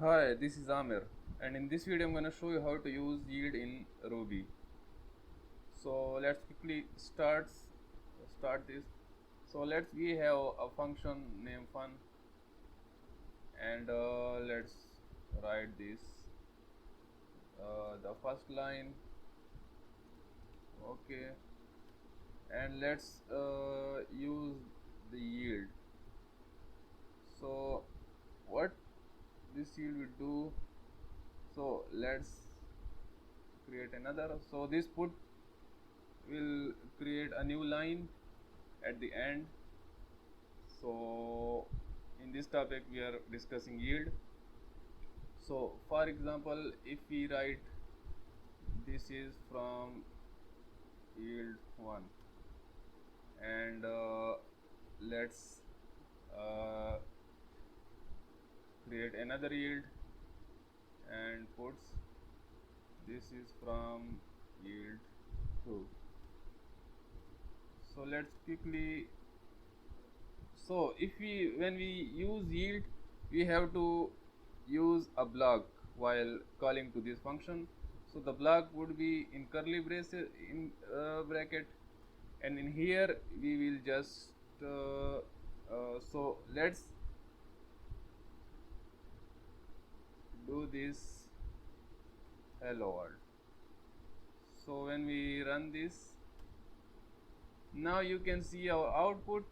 Hi, this is Amir, and in this video I'm going to show you how to use yield in Ruby. So let's quickly start this. So we have a function named fun, and let's write this. The first line, okay, and let's use the yield. So what this yield will do? So let's create another. So this put will create a new line at the end. So in this topic we are discussing yield. So for example, if we write this is from yield 1, and let's uh, create another yield and puts this is from yield 2. So let's quickly, so if we when we use yield, we have to use a block while calling to this function. So the block would be in curly braces in bracket, and in here we will just so let's do this hello world. So when we run this, now you can see our output.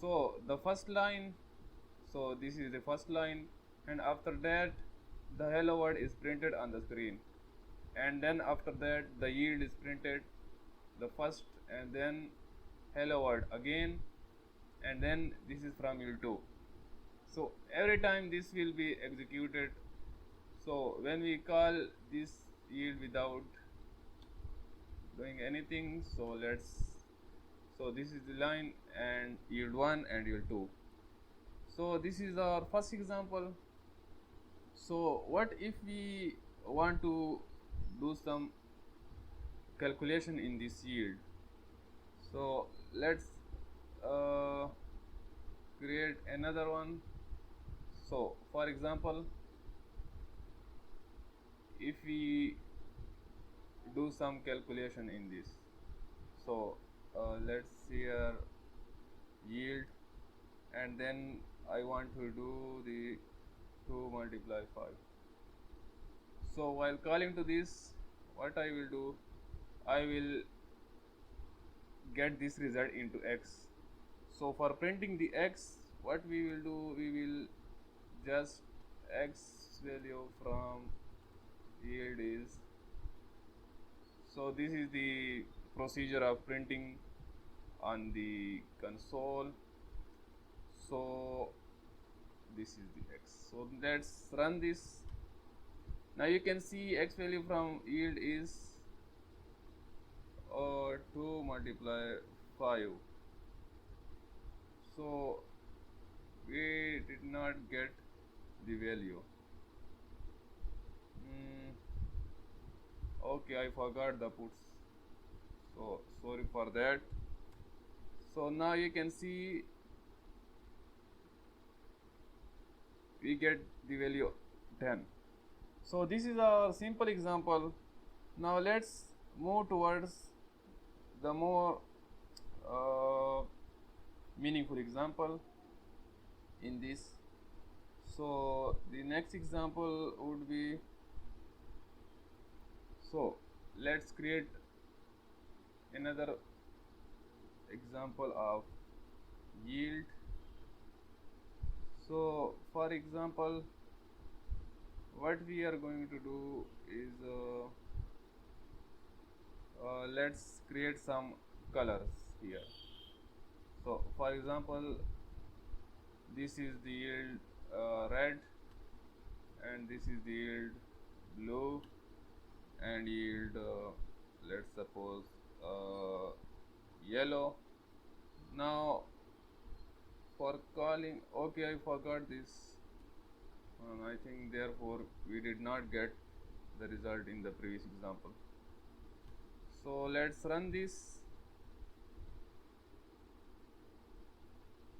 So the first line, so this is the first line, and after that the hello world is printed on the screen, and then after that the yield is printed, the first, and then hello world again, and then this is from yield 2. So every time this will be executed. So when we call this yield without doing anything, so this is the line and yield 1 and yield 2. So this is our first example. So what if we want to do some calculation in this yield? So let's uh, create another one. So for example, if we do some calculation in this, so let's see here yield, and then I want to do the 2 multiply 5. So while calling to this, what I will do, I will get this result into x. So for printing the x, what we will do, we will just x value from yield is, so this is the procedure of printing on the console. So this is the x. So let's run this. Now you can see x value from yield is 2 multiply 5. So we did not get the value. Okay, I forgot the puts, so sorry for that. So now you can see we get the value 10. So this is a simple example. Now let's move towards the more meaningful example in this. So the next example would be, so let's create another example of yield. So for example, what we are going to do is let's create some colors here. So for example, this is the yield red, and this is the yield blue, and yield let's suppose yellow. Now for calling, okay, I forgot this, I think therefore we did not get the result in the previous example. So let's run this.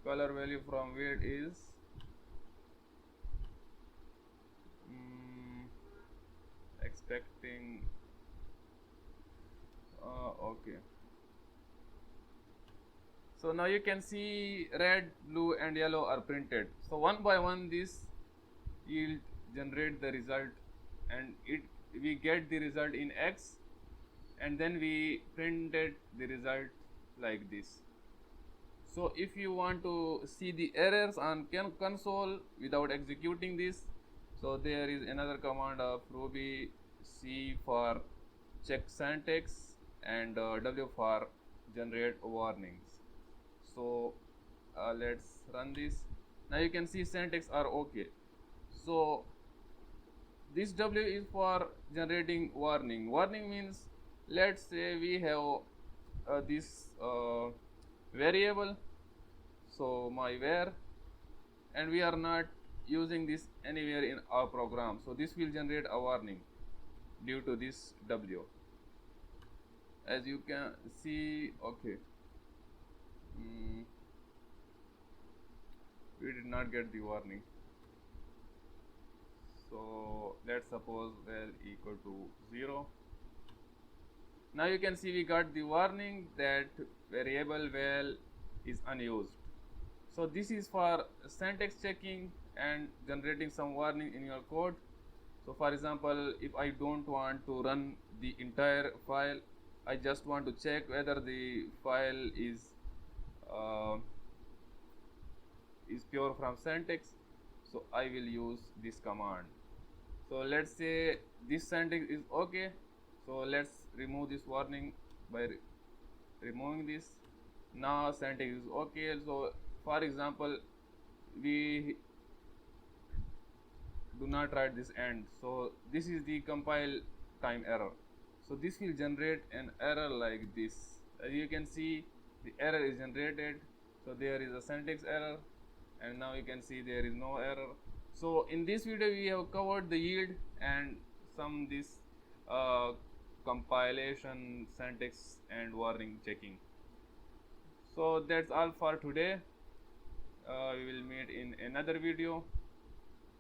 Color value from yield is inspecting. Okay. So now you can see red, blue and yellow are printed. So one by one this yield generate the result, and we get the result in X, and then we printed the result like this. So if you want to see the errors on console without executing this, so there is another command of Ruby C for check syntax and W for generate warnings. So let's run this. Now you can see syntax are okay. So this W is for generating warning. Warning means, let's say we have this variable, so my var, and we are not using this anywhere in our program, so this will generate a warning due to this W. As you can see, okay, we did not get the warning. So let's suppose val equal to 0. Now you can see we got the warning that variable val is unused. So this is for syntax checking and generating some warning in your code. So for example, if I don't want to run the entire file, I just want to check whether the file is pure from syntax, so I will use this command. So let's say this syntax is okay, so let's remove this warning by removing this. Now syntax is okay. So for example, we do not write this end, so this is the compile time error. So this will generate an error like this. As you can see, the error is generated, so there is a syntax error, and now you can see there is no error. So in this video we have covered the yield and some this compilation, syntax and warning checking. So that's all for today. We will meet in another video.